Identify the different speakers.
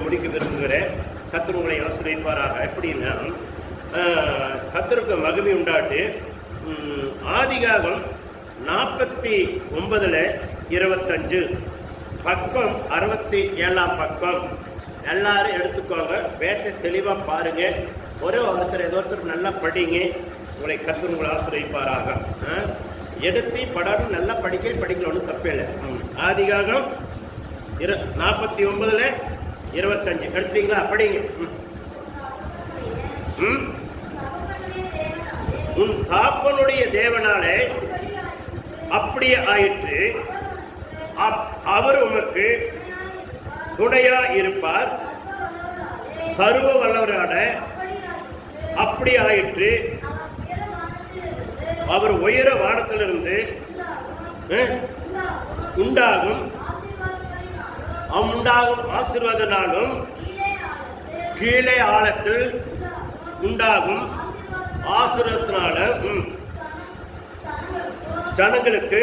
Speaker 1: முடிக்க விரும்புகிறேன். கர்த்தர் உங்களை ஆசீர்வதிப்பாராக. எப்படின்னா, கர்த்தருக்கு மகிமை உண்டாட்டு. ஆதிகாகம் 49:25 பக்கம் 67 பக்கம். எல்லாரும் எடுத்துக்கோங்க, வேத்தை தெளிவாக பாருங்க. ஒருத்தர் நல்லா படிங்க. உங்களை கர்த்தர் உங்களை ஆசீர்வதிப்பாராக. எடுத்து படம் நல்லா படிக்கல ஒன்றும் தப்பே இல்லை. ஆதிகாகம் 49:25 எடுத்தீங்களா? படிங்க. உன் தாப்பனுடைய தேவனாலே அப்படியே ஆயிற்று, அவர் உமக்கு துணையா இருப்பார், சர்வ வல்லவரான அப்படி ஆயிற்று, அவர் உயர வானத்திலிருந்து உண்டாகும் ஆசீர்வாதனாலும் கீழே ஆழத்தில் உண்டாகும் ஆசீர்வாதத்தினால ஜனங்களுக்கு